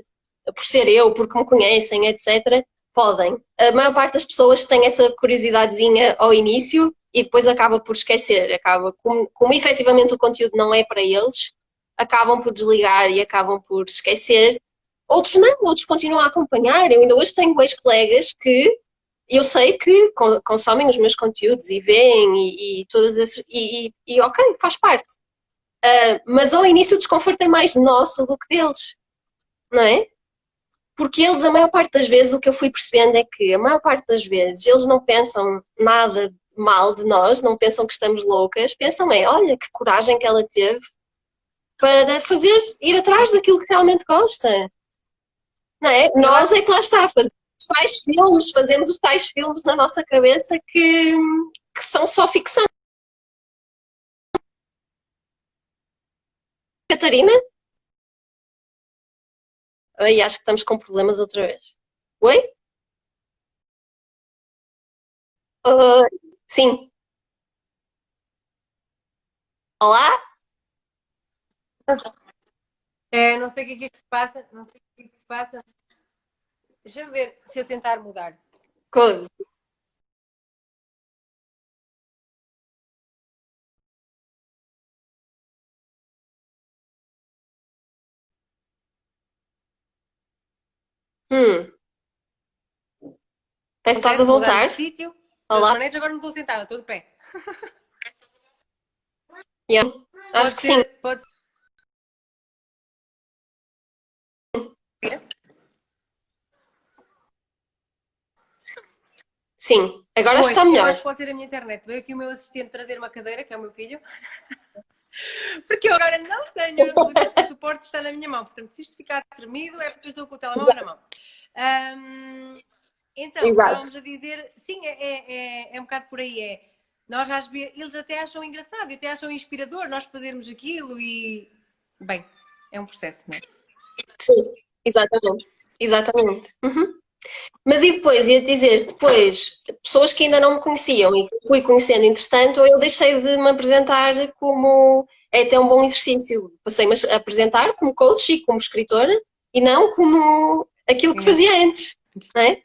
por ser eu, porque me conhecem, etc. Podem. A maior parte das pessoas tem essa curiosidadezinha ao início e depois acaba por esquecer, acaba, como efetivamente o conteúdo não é para eles, acabam por desligar e acabam por esquecer. Outros não, outros continuam a acompanhar. Eu ainda hoje tenho ex-colegas que eu sei que consomem os meus conteúdos e veem e todas esses. E ok, faz parte. Mas ao início o desconforto é mais nosso do que deles, não é? Porque eles, a maior parte das vezes, o que eu fui percebendo é que a maior parte das vezes eles não pensam nada mal de nós, não pensam que estamos loucas, pensam é, olha que coragem que ela teve para fazer, ir atrás daquilo que realmente gosta. Não é? Eu Nós acho é que lá está, fazemos os tais filmes, fazemos os tais filmes na nossa cabeça que são só ficção. Catarina? Oi, acho que estamos com problemas outra vez. Oi? Oi? Sim. Olá? não sei o que é que isto se passa, não sei o que é que se passa. Deixa-me ver se eu tentar mudar. Co- Hum, parece que estás a Acontece, mudar de voltar. sítio. De todas as Olá? maneiras, agora não estou sentada, estou de pé. Yeah. Acho Pode que sim. ser, pode ser. Sim. Agora Pois, está eu melhor. acho que pode ser a minha internet. Veio aqui o meu assistente trazer uma cadeira, que é o meu filho, porque eu agora não tenho, o suporte está na minha mão. Portanto, se isto ficar tremido, é porque eu estou com o telemóvel na Exato. mão. Então, Exato. estávamos a dizer, sim, é um bocado por aí. Nós eles até acham engraçado, até acham inspirador nós fazermos aquilo e. Bem, é um processo, não é? Sim. Exatamente. Exatamente. Uhum. Mas e depois, ia dizer, depois, pessoas que ainda não me conheciam e que fui conhecendo entretanto, eu deixei de me apresentar como, é até um bom exercício, passei-me a apresentar como coach e como escritora e não como aquilo que Engraçado. fazia antes, não é?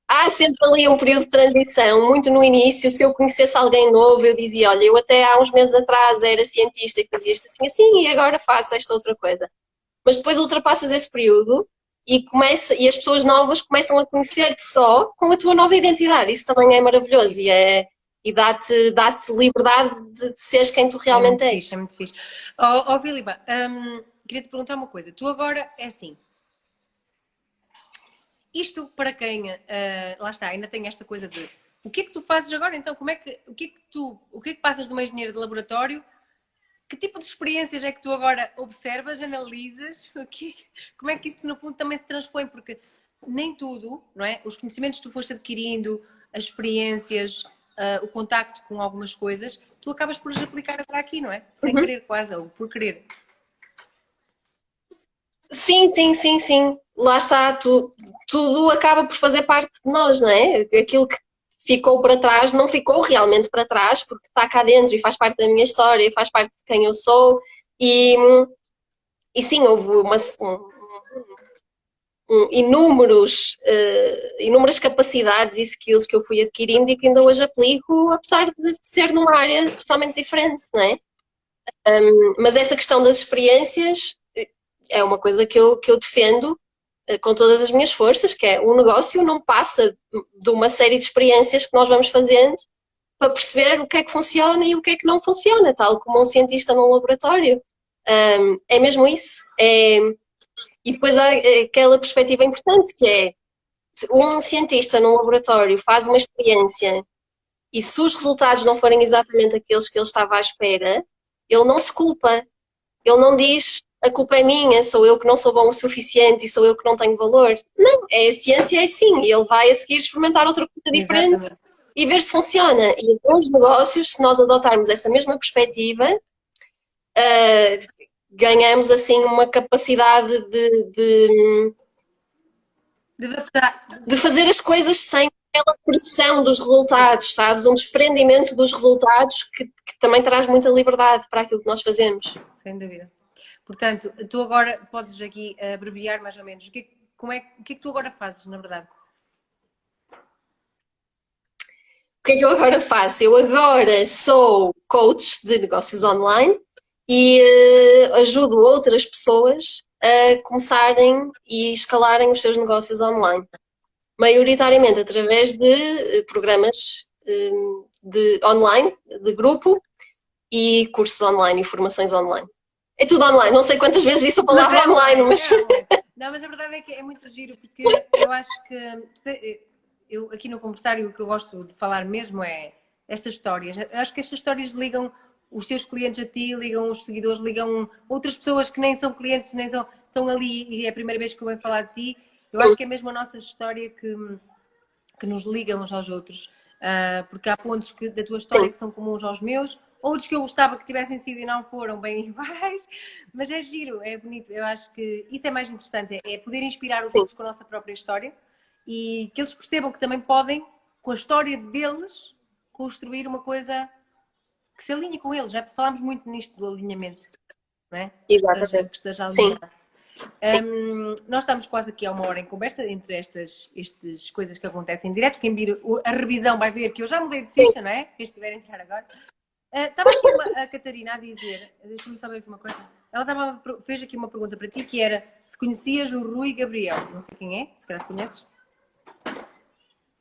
Há sempre ali um período de transição, muito no início, se eu conhecesse alguém novo, eu dizia, olha, eu até há uns meses atrás era cientista e fazia isto assim, assim, e agora faço esta outra coisa. Mas depois ultrapassas esse período e as pessoas novas começam a conhecer-te só com a tua nova identidade. Isso também é maravilhoso e é e dá-te liberdade de seres quem tu É muito realmente fixe, é és. muito fixe. Ó Filipa, queria te perguntar uma coisa. Tu agora, é assim, isto para quem, lá está, ainda tem esta coisa de o que é que tu fazes agora então? O que é que passas de uma engenheira de laboratório? Que tipo de experiências é que tu agora observas, analisas? Como é que isso no fundo também se transpõe? Porque nem tudo, não é? Os conhecimentos que tu foste adquirindo, as experiências, o contacto com algumas coisas, tu acabas por as aplicar agora aqui, não é? Sem Uhum. querer quase, ou por querer. Sim, sim, sim, sim. Lá está, tudo acaba por fazer parte de nós, não é? Aquilo que ficou para trás não ficou realmente para trás, porque está cá dentro e faz parte da minha história, faz parte de quem eu sou. E, e sim, houve inúmeras capacidades e skills que eu fui adquirindo e que ainda hoje aplico, apesar de ser numa área totalmente diferente, não é? Mas essa questão das experiências é uma coisa que eu defendo com todas as minhas forças, que é o negócio não passa de uma série de experiências que nós vamos fazendo para perceber o que é que funciona e o que é que não funciona, tal como um cientista num laboratório. É mesmo isso. E depois há aquela perspectiva importante que é um cientista num laboratório faz uma experiência e se os resultados não forem exatamente aqueles que ele estava à espera, ele não se culpa. Ele não diz a culpa é minha, sou eu que não sou bom o suficiente e sou eu que não tenho valor. Não, é a ciência, é assim. Ele vai a seguir experimentar outra coisa diferente Exatamente. e ver se funciona. E nos negócios, se nós adotarmos essa mesma perspectiva, ganhamos assim uma capacidade De adaptar. de fazer as coisas sem aquela pressão dos resultados, sabes? Um desprendimento dos resultados que também traz muita liberdade para aquilo que nós fazemos. Sem dúvida. Portanto, tu agora podes aqui abreviar mais ou menos. O que é que tu agora fazes, na verdade? O que é que eu agora faço? Eu agora sou coach de negócios online e ajudo outras pessoas a começarem e escalarem os seus negócios online, maioritariamente através de programas de online, de grupo e cursos online e formações online. É tudo online, não sei quantas vezes disse a Mas palavra é online, online, mas é online. Não, mas a verdade é que é muito giro, porque eu acho que eu aqui no conversário o que eu gosto de falar mesmo é estas histórias. Eu acho que estas histórias ligam os teus clientes a ti, ligam os seguidores, ligam outras pessoas que nem são clientes, nem são, estão ali e é a primeira vez que eu venho falar de ti. Eu acho que é mesmo a nossa história que nos ligam uns aos outros. Porque há pontos da tua história sim, que são comuns aos meus, outros que eu gostava que tivessem sido e não foram bem iguais, mas é giro, é bonito. Eu acho que isso é mais interessante, é poder inspirar os sim, outros com a nossa própria história e que eles percebam que também podem, com a história deles, construir uma coisa que se alinhe com eles. Já falámos muito nisto do alinhamento, não é? exatamente. Que esteja Sim, alinhado. sim, Nós estamos quase aqui há uma hora em conversa entre estas coisas que acontecem em direto. Quem vir a revisão vai ver que eu já mudei de sim. sítio, não é? Quem estiver a entrar agora. Estava aqui a Catarina a dizer, deixa-me saber aqui uma coisa. Ela fez aqui uma pergunta para ti que era se conhecias o Rui Gabriel. Não sei quem é, se calhar conheces.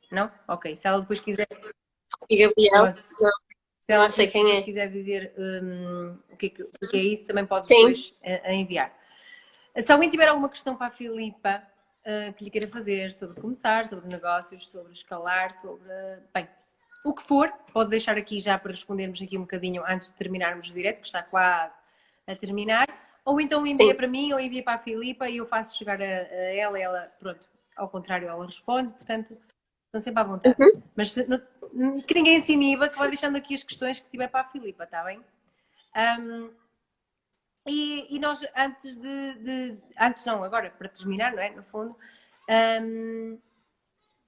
Não? Ok. Se ela depois quiser. E Gabriel, Pronto. não, Se ela não aqui sei depois quem é. quiser dizer o que é isso, também pode Sim, depois enviar. Se alguém tiver alguma questão para a Filipa que lhe queira fazer sobre começar, sobre negócios, sobre escalar, sobre. Bem, o que for, pode deixar aqui já para respondermos aqui um bocadinho antes de terminarmos o direto, que está quase a terminar. Ou então envia sim. para mim ou envia para a Filipa e eu faço chegar a ela, pronto, ao contrário, ela responde, portanto, estão sempre à vontade. Uhum. Mas que ninguém se iniba, que vai deixando aqui as questões que tiver para a Filipa, está bem? E nós, antes não, agora, para terminar, não é? No fundo,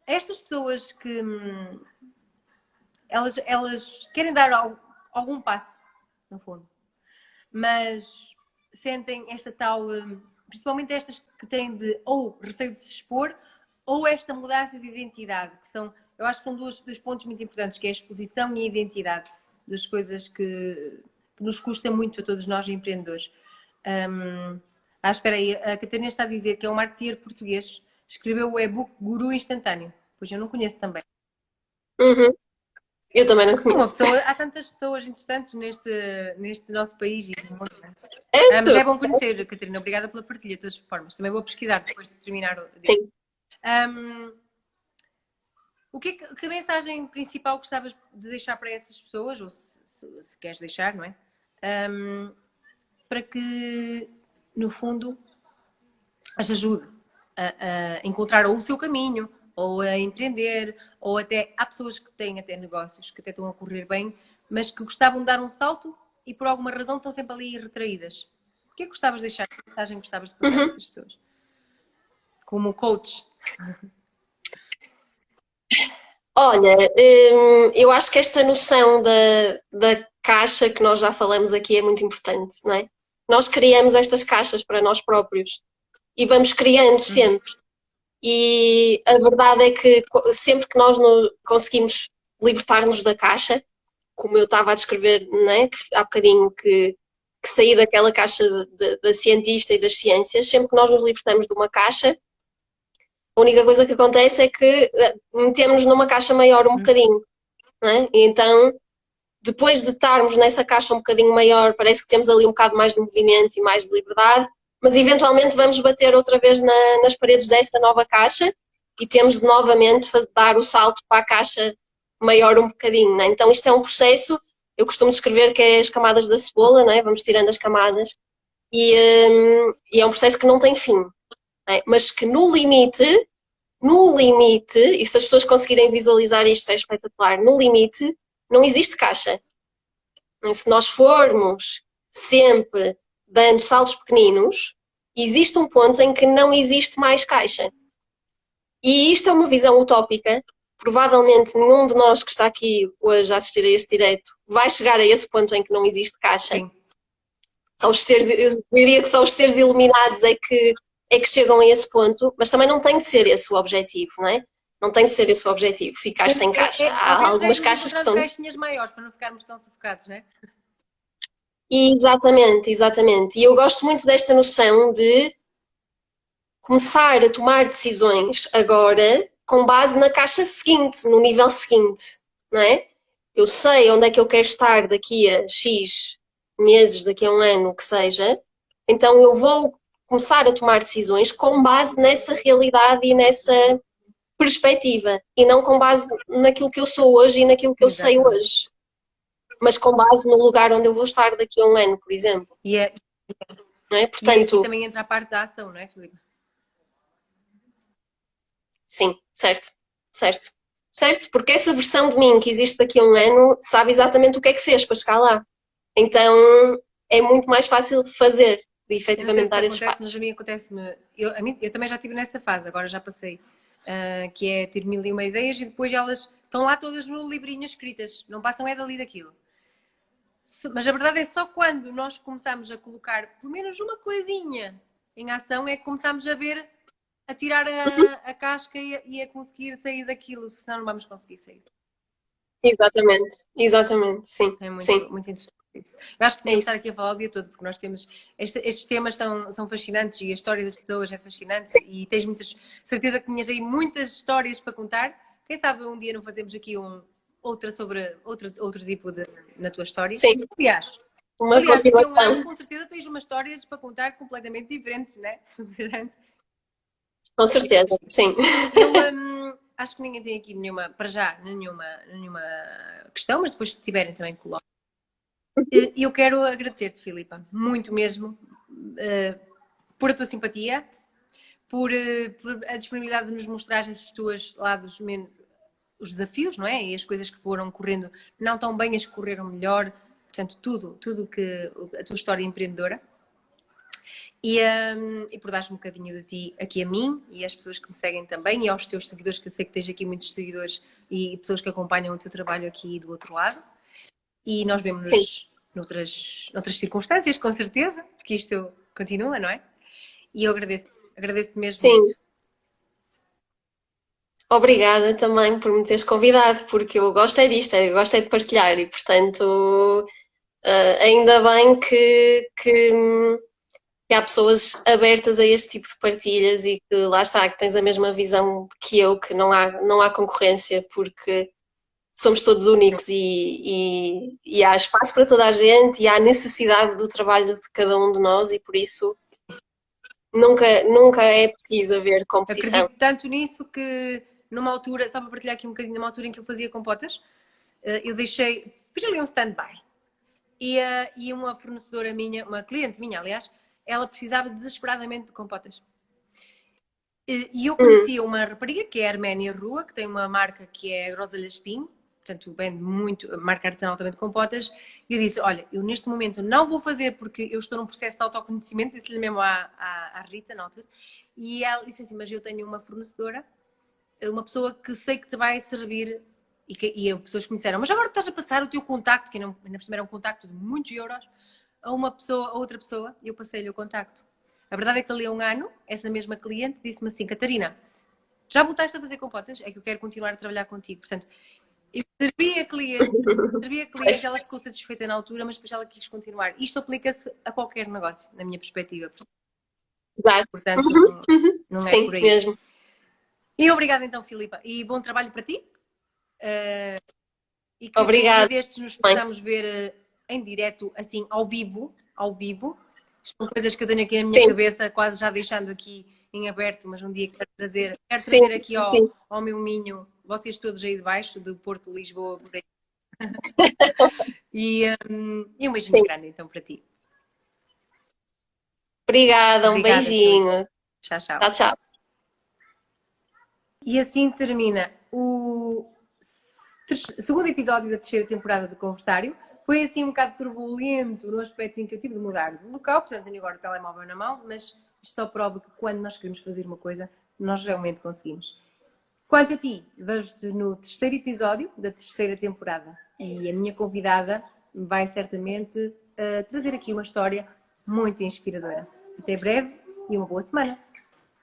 estas pessoas que elas querem dar algum passo, no fundo, mas sentem esta tal, principalmente estas que têm de ou receio de se expor, ou esta mudança de identidade, que são, eu acho que são dois pontos muito importantes, que é a exposição e a identidade, das coisas que nos custa muito a todos nós empreendedores. Espera aí, a Catarina está a dizer que é um marketeer português, escreveu o e-book Guru Instantâneo, pois eu não conheço também. Uhum. Eu também não Uma conheço. pessoa, há tantas pessoas interessantes neste nosso país e no mundo. É Mas é tudo. bom conhecer, Catarina. Obrigada pela partilha de todas as formas. Também vou pesquisar depois de terminar o dia. Sim. O que mensagem principal gostavas de deixar para essas pessoas, ou se queres deixar, não é? Para que, no fundo, as ajude a encontrar ou o seu caminho, ou a empreender, ou até há pessoas que têm até negócios que até estão a correr bem, mas que gostavam de dar um salto e por alguma razão estão sempre ali retraídas. O que é que gostavas de deixar? Que mensagem gostavas de passar a essas pessoas? Como coach. Olha, eu acho que esta noção da caixa que nós já falamos aqui é muito importante, não é? Nós criamos estas caixas para nós próprios e vamos criando sempre. E a verdade é que sempre que nós conseguimos libertar-nos da caixa, como eu estava a descrever, né, há bocadinho que saí daquela caixa da cientista e das ciências, sempre que nós nos libertamos de uma caixa, a única coisa que acontece é que metemos numa caixa maior um bocadinho, né? E então, depois de estarmos nessa caixa um bocadinho maior, parece que temos ali um bocado mais de movimento e mais de liberdade, mas eventualmente vamos bater outra vez nas paredes dessa nova caixa e temos de novamente dar o salto para a caixa maior um bocadinho, né? Então isto é um processo, eu costumo descrever que é as camadas da cebola, né? Vamos tirando as camadas e é um processo que não tem fim, né? Mas que no limite, e se as pessoas conseguirem visualizar isto é espetacular, no limite não existe caixa. Se nós formos sempre dando saltos pequeninos, existe um ponto em que não existe mais caixa. E isto é uma visão utópica. Provavelmente nenhum de nós que está aqui hoje a assistir a este direto vai chegar a esse ponto em que não existe caixa. Sim. Só os seres, eu diria que só os seres iluminados é que chegam a esse ponto, mas também não tem de ser esse o objetivo, não é? Não tem de ser esse o objetivo, ficar sem caixa. Há Talvez algumas irmos caixas que encontrando são. caixinhas maiores para não ficarmos tão sufocados, não é? Exatamente, exatamente. E eu gosto muito desta noção de começar a tomar decisões agora com base na caixa seguinte, no nível seguinte, não é? Eu sei onde é que eu quero estar daqui a X meses, daqui a um ano, o que seja, então eu vou começar a tomar decisões com base nessa realidade e nessa perspectiva e não com base naquilo que eu sou hoje e naquilo que eu sei hoje, mas com base no lugar onde eu vou estar daqui a um ano, por exemplo. E, é, Não é? e aqui Portanto, também entra a parte da ação, não é, Filipe? sim, certo, certo. Certo? Porque essa versão de mim que existe daqui a um ano sabe exatamente o que é que fez para chegar lá. Então é muito mais fácil de fazer, de Eu não sei efetivamente se te dar esses acontece, mas passos. a mim acontece-me. Eu também já estive nessa fase, agora já passei. Que é ter mil e uma ideias e depois elas estão lá todas no livrinho escritas, não passam é dali daquilo. Mas a verdade é só quando nós começamos a colocar pelo menos uma coisinha em ação é que começamos a ver, a tirar a casca e a conseguir sair daquilo, senão não vamos conseguir sair. Exatamente, exatamente, sim, É sim, muito interessante. Eu acho que é podíamos estar isso. aqui a falar o dia todo, porque nós temos. Estes temas são fascinantes e a história das pessoas é fascinante Sim, e tens muitas. Certeza que tinhas aí muitas histórias para contar. Quem sabe um dia não fazemos aqui outra sobre outro tipo de na tua história. sim, Aliás, uma aliás, daqui a um continuação, ano com certeza tens umas histórias para contar completamente diferentes, não é? com certeza, sim. Eu acho que ninguém tem aqui nenhuma, para já, nenhuma questão, mas depois se tiverem também coloco. Eu quero agradecer-te, Filipa, muito mesmo, por a tua simpatia, por a disponibilidade de nos mostrar estes teus lados, os desafios, não é? E as coisas que foram correndo não tão bem, as que correram melhor, portanto, tudo que a tua história empreendedora. E por dar-me um bocadinho de ti aqui a mim e às pessoas que me seguem também e aos teus seguidores, que eu sei que tens aqui muitos seguidores e pessoas que acompanham o teu trabalho aqui do outro lado. E nós Sim, vemos-nos noutras circunstâncias, com certeza, porque isto continua, não é? E eu agradeço-te mesmo sim. muito. Obrigada também por me teres convidado, porque eu gosto é disto, eu gosto é de partilhar e, portanto, ainda bem que há pessoas abertas a este tipo de partilhas e que lá está, que tens a mesma visão que eu, que não há concorrência, porque somos todos únicos e há espaço para toda a gente e há necessidade do trabalho de cada um de nós e por isso nunca é preciso haver competição. Acredito tanto nisso que numa altura, só para partilhar aqui um bocadinho, numa altura em que eu fazia compotas, eu fiz ali um stand-by. E uma fornecedora minha, uma cliente minha, aliás, ela precisava desesperadamente de compotas. E eu conhecia uma rapariga que é a Arménia Rua, que tem uma marca que é a Groselha Espinho, portanto, vende muito, marca artesanal também de compotas, e eu disse, olha, eu neste momento não vou fazer porque eu estou num processo de autoconhecimento, disse-lhe mesmo à Rita na altura, e ela disse assim, mas eu tenho uma fornecedora, uma pessoa que sei que te vai servir, e pessoas que me disseram, mas agora estás a passar o teu contacto, que ainda por cima era um contacto de muitos euros, a outra pessoa, e eu passei-lhe o contacto. A verdade é que ali há um ano, essa mesma cliente disse-me assim, Catarina, já voltaste a fazer compotas? É que eu quero continuar a trabalhar contigo. Portanto, eu servi a cliente, ela ficou satisfeita na altura, mas depois ela quis continuar. Isto aplica-se a qualquer negócio, na minha perspectiva. Exato. Portanto, não é Sim, por aí. mesmo. E obrigada então, Filipa. E bom trabalho para ti. E que Obrigada. um dia destes nos possamos ver em direto, assim, ao vivo. São coisas que eu tenho aqui na minha cabeça, quase já deixando aqui em aberto, mas um dia quero trazer aqui ao meu Minho, vocês todos aí de baixo, do Porto, Lisboa, por aí. E um beijinho grande então para ti. Obrigada, um beijinho. Tchau, tchau. Tchau, tchau. E assim termina o segundo episódio da terceira temporada de Conversário. Foi assim um bocado turbulento no aspecto em que eu tive de mudar de local, portanto tenho agora o telemóvel na mão, mas isto só prova que quando nós queremos fazer uma coisa, nós realmente conseguimos. Quanto a ti, vejo-te no terceiro episódio da terceira temporada e a minha convidada vai certamente trazer aqui uma história muito inspiradora. Até breve e uma boa semana!